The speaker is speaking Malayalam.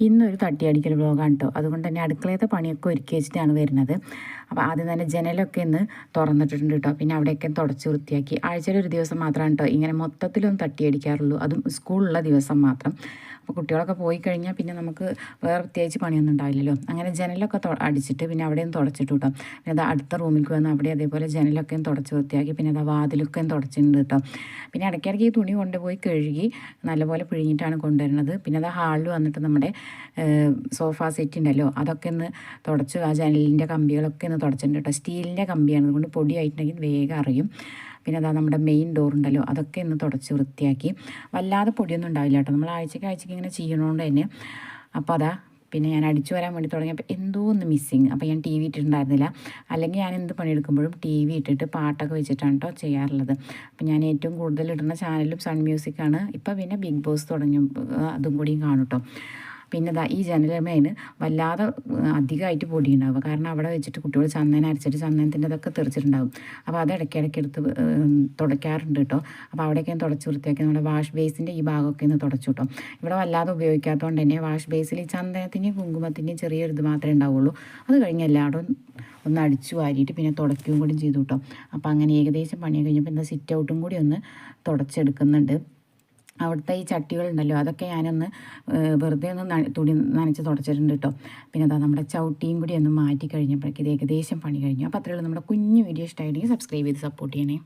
ഇന്നൊരു തട്ടിയടിക്കൽ വ്ളോഗാണ് കേട്ടോ. അതുകൊണ്ട് തന്നെ അടുക്കളയത്തെ പണിയൊക്കെ ഒരുക്കി വെച്ചിട്ടാണ് വരുന്നത്. അപ്പോൾ ആദ്യം തന്നെ ജനലൊക്കെ ഒന്ന് തുറന്നിട്ടുണ്ട് കേട്ടോ. പിന്നെ അവിടെയൊക്കെ തുടച്ച് വൃത്തിയാക്കി. ആഴ്ചയിൽ ഒരു ദിവസം മാത്രമാണ് കേട്ടോ ഇങ്ങനെ മൊത്തത്തിലൊന്നും തട്ടിയടിക്കാറുള്ളൂ, അതും സ്കൂളുള്ള ദിവസം മാത്രം. അപ്പോൾ കുട്ടികളൊക്കെ പോയി കഴിഞ്ഞാൽ പിന്നെ നമുക്ക് വേറെ പ്രത്യേകിച്ച് പണിയൊന്നും ഉണ്ടാവില്ലല്ലോ. അങ്ങനെ ജനലൊക്കെ അടിച്ചിട്ട് പിന്നെ അവിടെയും തുടച്ചിട്ട് കേട്ടോ. പിന്നെ അത് അടുത്ത റൂമിലേക്ക് വന്ന് അവിടെ അതേപോലെ ജനലൊക്കെയും തുടച്ച് വൃത്തിയാക്കി. പിന്നെ അത് വാതിലൊക്കെയും തുടച്ചിട്ടുണ്ട് കേട്ടോ. പിന്നെ ഇടയ്ക്കിടയ്ക്ക് ഈ തുണി കൊണ്ടുപോയി കഴുകി നല്ലപോലെ പിഴിഞ്ഞിട്ടാണ് കൊണ്ടുവരുന്നത്. പിന്നെ അത് ഹാളിൽ വന്നിട്ട് നമ്മുടെ സോഫ സെറ്റ് ഉണ്ടല്ലോ, അതൊക്കെ ഒന്ന് തുടച്ച് ആ ജനലിൻ്റെ കമ്പികളൊക്കെ ഒന്ന് തുടച്ചിട്ടുണ്ട് കേട്ടോ. സ്റ്റീലിൻ്റെ കമ്പിയാണ്, അതുകൊണ്ട് പൊടിയായിട്ടുണ്ടെങ്കിൽ വേഗം അറിയും. പിന്നെ അതാ നമ്മുടെ മെയിൻ ഡോർ ഉണ്ടല്ലോ, അതൊക്കെ ഒന്ന് തുടച്ച് വൃത്തിയാക്കി. വല്ലാതെ പൊടിയൊന്നും ഉണ്ടാവില്ല കേട്ടോ, നമ്മൾ ആഴ്ചയ്ക്ക് ഇങ്ങനെ ചെയ്യണോണ്ട് തന്നെ. അപ്പോൾ അതാ പിന്നെ ഞാൻ അടിച്ചു വരാൻ വേണ്ടി തുടങ്ങിയപ്പോൾ എന്തോ ഒന്ന് മിസ്സിങ്. അപ്പോൾ ഞാൻ ടി വി ഇട്ടിട്ടുണ്ടായിരുന്നില്ല. അല്ലെങ്കിൽ ഞാൻ എന്ത് പണിയെടുക്കുമ്പോഴും ടി വി ഇട്ടിട്ട് പാട്ടൊക്കെ വെച്ചിട്ടാണ് കേട്ടോ ചെയ്യാറുള്ളത്. അപ്പോൾ ഞാൻ ഏറ്റവും കൂടുതൽ ഇടുന്ന ചാനലും സൺ മ്യൂസിക്കാണ്. ഇപ്പോൾ പിന്നെ ബിഗ് ബോസ് തുടങ്ങി, അതും കൂടിയും കാണും കേട്ടോ. പിന്നെ ഈ ജനലമേന് വല്ലാതെ അധികമായിട്ട് പൊടി ഉണ്ടാവുക, കാരണം അവിടെ വെച്ചിട്ട് കുട്ടികൾ ചന്ദനം അരച്ചിട്ട് ചന്ദനത്തിൻ്റെ അതൊക്കെ തെറിച്ചിട്ടുണ്ടാകും. അപ്പോൾ അത് ഇടയ്ക്കിടയ്ക്ക് എടുത്ത് തുടയ്ക്കാറുണ്ട് കേട്ടോ. അപ്പോൾ അവിടെയൊക്കെ ഞാൻ തുടച്ച് വൃത്തിയാക്കി. നമ്മുടെ വാഷ് ബേസിൻ്റെ ഈ ഭാഗമൊക്കെ ഒന്ന് തുടച്ചു കേട്ടോ. ഇവിടെ വല്ലാതെ ഉപയോഗിക്കാത്തതുകൊണ്ട് തന്നെ വാഷ് ബേസിൽ ഈ ചന്ദനത്തിൻ്റെയും കുങ്കുമത്തിൻ്റെയും ചെറിയൊരു ഇത് മാത്രമേ ഉണ്ടാവുള്ളൂ. അത് കഴിഞ്ഞ് എല്ലായിടും ഒന്ന് അടിച്ചു വാരിയിട്ട് പിന്നെ തുടയ്ക്കുകയും കൂടി ചെയ്തു കേട്ടോ. അപ്പോൾ അങ്ങനെ ഏകദേശം പണി കഴിഞ്ഞപ്പോൾ എന്താ സിറ്റ് ഔട്ടും കൂടി ഒന്ന് തുടച്ചെടുക്കുന്നുണ്ട്. അവിടുത്തെ ഈ ചട്ടികളുണ്ടല്ലോ, അതൊക്കെ ഞാനൊന്ന് വെറുതെ ഒന്ന് തുണി നനച്ച് തുടച്ചിട്ടുണ്ട് കേട്ടോ. പിന്നെ അതാ നമ്മുടെ ചവിട്ടിയും കൂടി ഒന്ന് മാറ്റി കഴിഞ്ഞപ്പോഴേക്കും ഇത് ഏകദേശം പണി കഴിഞ്ഞു. അപ്പോൾ അത്രയുള്ള നമ്മുടെ കുഞ്ഞു വീഡിയോ ഇഷ്ടമായിട്ടുണ്ടെങ്കിൽ സബ്സ്ക്രൈബ് ചെയ്ത് സപ്പോർട്ട് ചെയ്യണേ.